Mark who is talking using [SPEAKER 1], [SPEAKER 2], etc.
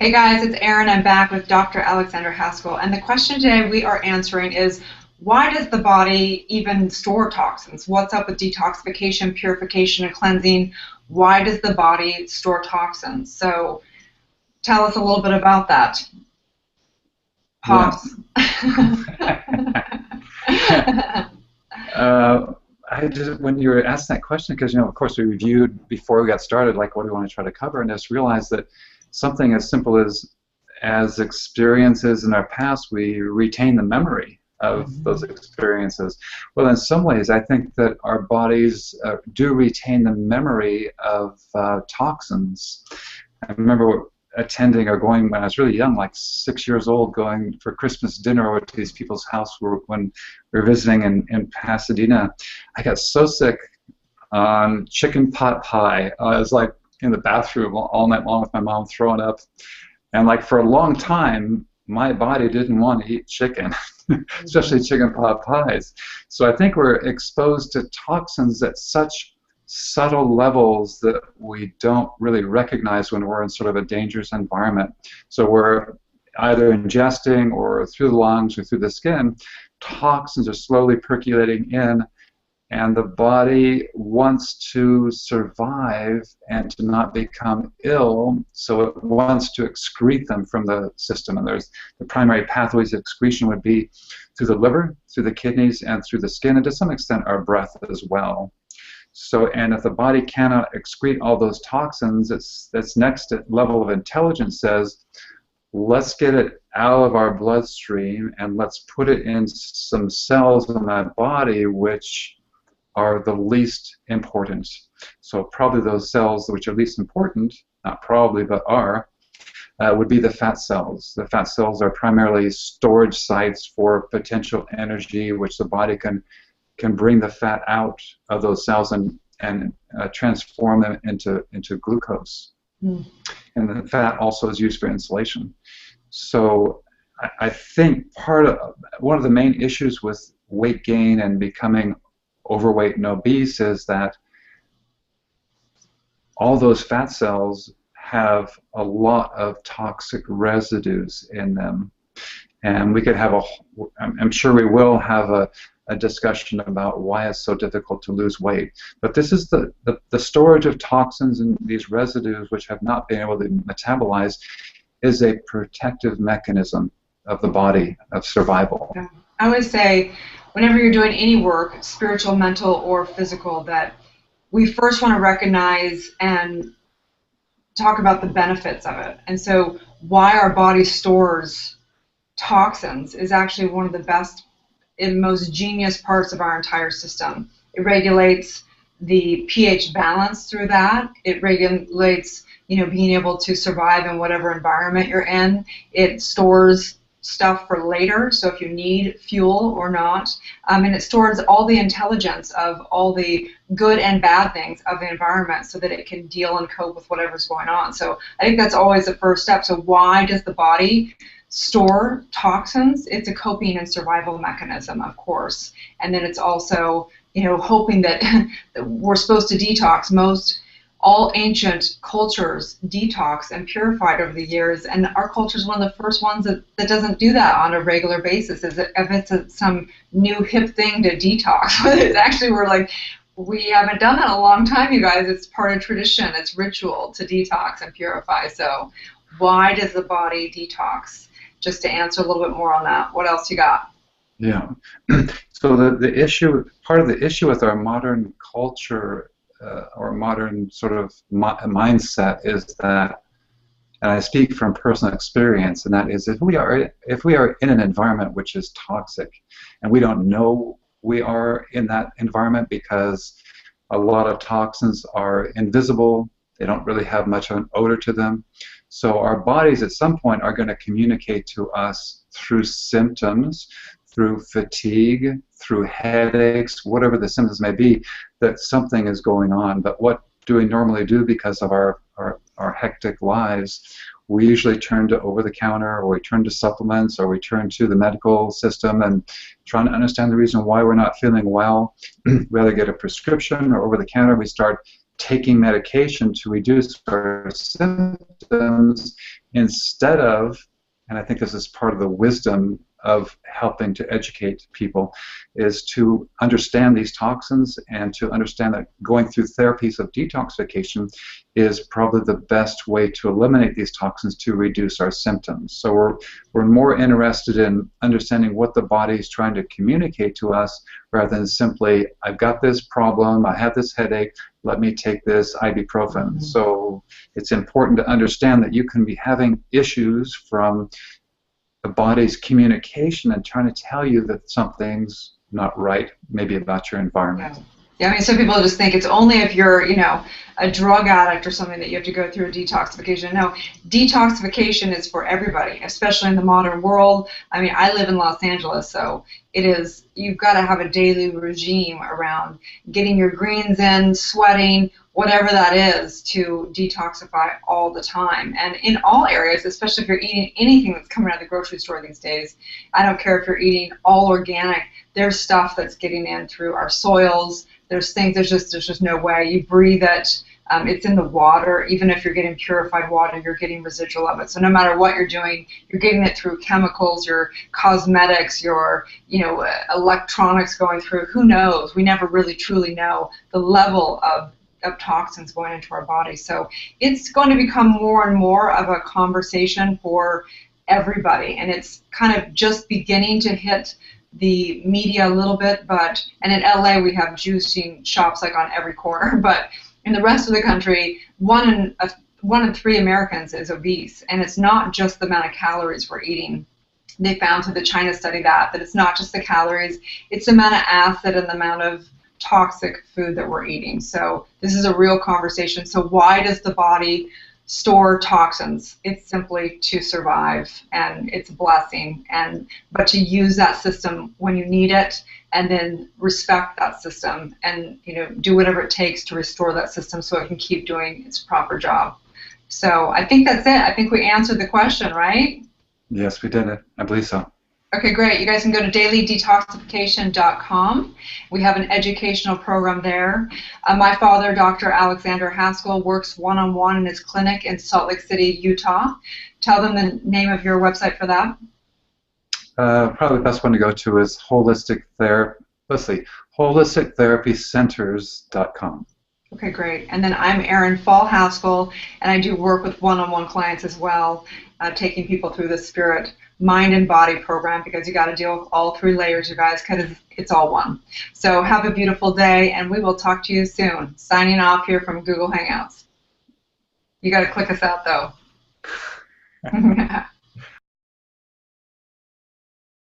[SPEAKER 1] Hey guys, it's Erin. I'm back with Dr. Alexander Haskell. And the question today we are answering is, why does the body even store toxins? What's up with detoxification, purification, and cleansing? Why does the body store toxins? So tell us a little bit about that. Pops.
[SPEAKER 2] When you were asking that question, because of course we reviewed before we got started, like what do we want to try to cover, and just realized that something as simple as experiences in our past, we retain the memory of those experiences. Well, in some ways, I think that our bodies do retain the memory of toxins. I remember attending or going when I was really young, like 6 years old, going for Christmas dinner over to these people's house when we were visiting in Pasadena. I got so sick on chicken pot pie. I was like in the bathroom all night long with my mom throwing up. And like for a long time, my body didn't want to eat chicken, especially chicken pot pies. So I think we're exposed to toxins at such subtle levels that we don't really recognize when we're in sort of a dangerous environment. So we're either ingesting or through the lungs or through the skin, toxins are slowly percolating in, and the body wants to survive and to not become ill, so it wants to excrete them from the system. And there's the primary pathways of excretion would be through the liver, through the kidneys, and through the skin, and to some extent our breath as well. So, and if the body cannot excrete all those toxins, its next level of intelligence says, let's get it out of our bloodstream and let's put it in some cells in that body which are the least important. So probably those cells which are least important, not probably but are, would be the fat cells. The fat cells are primarily storage sites for potential energy, which the body can bring the fat out of those cells and transform them into glucose. And the fat also is used for insulation. So I think one of the main issues with weight gain and becoming overweight and obese is that all those fat cells have a lot of toxic residues in them. And we could have I'm sure we will have a discussion about why it's so difficult to lose weight. But this is the storage of toxins and these residues which have not been able to metabolize is a protective mechanism of the body, of survival.
[SPEAKER 1] Yeah. I always say, whenever you're doing any work, spiritual, mental, or physical, that we first want to recognize and talk about the benefits of it. And so why our body stores toxins is actually one of the best and most genius parts of our entire system. It regulates the pH balance through that. It regulates, being able to survive in whatever environment you're in. It stores stuff for later, so if you need fuel or not. And it stores all the intelligence of all the good and bad things of the environment so that it can deal and cope with whatever's going on. So I think that's always the first step. So why does the body store toxins? It's a coping and survival mechanism, of course. And then it's also, hoping that we're supposed to detox. All ancient cultures detox and purified over the years, and our culture is one of the first ones that doesn't do that on a regular basis. If it's some new hip thing to detox, it's actually we haven't done that in a long time, you guys. It's part of tradition. It's ritual to detox and purify. So why does the body detox? Just to answer a little bit more on that, what else you got?
[SPEAKER 2] Yeah. So part of the issue with our modern culture or modern sort of mindset is that, and I speak from personal experience, and that is if we are in an environment which is toxic, and we don't know we are in that environment because a lot of toxins are invisible, they don't really have much of an odor to them. So our bodies at some point are going to communicate to us through symptoms, through fatigue, through headaches, whatever the symptoms may be, that something is going on. But what do we normally do because of our hectic lives? We usually turn to over-the-counter, or we turn to supplements, or we turn to the medical system and trying to understand the reason why we're not feeling well. We either get a prescription or over-the-counter we start taking medication to reduce our symptoms instead of, and I think this is part of the wisdom of helping to educate people, is to understand these toxins and to understand that going through therapies of detoxification is probably the best way to eliminate these toxins to reduce our symptoms. So we're more interested in understanding what the body is trying to communicate to us rather than simply, I've got this problem, I have this headache, let me take this ibuprofen. Mm-hmm. So it's important to understand that you can be having issues from the body's communication and trying to tell you that something's not right, maybe about your environment.
[SPEAKER 1] Yeah, I mean, some people just think it's only if you're, you know, a drug addict or something that you have to go through a detoxification. No, detoxification is for everybody, especially in the modern world. I mean, I live in Los Angeles, so it is, you've got to have a daily regime around getting your greens in, sweating, whatever that is, to detoxify all the time. And in all areas, especially if you're eating anything that's coming out of the grocery store these days, I don't care if you're eating all organic, there's stuff that's getting in through our soils. There's things, there's just no way. You breathe it. It's in the water. Even if you're getting purified water, you're getting residual of it. So no matter what you're doing, you're getting it through chemicals, your cosmetics, your, you know, electronics going through. Who knows? We never really truly know the level of toxins going into our body. So it's going to become more and more of a conversation for everybody, and it's kind of just beginning to hit the media a little bit, but, and in LA we have juicing shops like on every corner, but in the rest of the country, one in three Americans is obese, and it's not just the amount of calories we're eating. They found through the China study that it's not just the calories, it's the amount of acid and the amount of toxic food that we're eating. So this is a real conversation. So why does the body store toxins? It's simply to survive, and it's a blessing, but to use that system when you need it, and then respect that system, and, you know, do whatever it takes to restore that system so it can keep doing its proper job. So I think that's it. I think we answered the question, right?
[SPEAKER 2] Yes, we did it. I believe so.
[SPEAKER 1] Okay, great. You guys can go to dailydetoxification.com. We have an educational program there. My father, Dr. Alexander Haskell, works one-on-one in his clinic in Salt Lake City, Utah. Tell them the name of your website for that.
[SPEAKER 2] Probably the best one to go to is holistictherapycenters.com.
[SPEAKER 1] Okay, great. And then I'm Erin Fall Haskell, and I do work with one-on-one clients as well, taking people through the spirit, mind, and body program, because you got to deal with all three layers, you guys, because it's all one. So have a beautiful day, and we will talk to you soon. Signing off here from Google Hangouts. You got to click us out, though.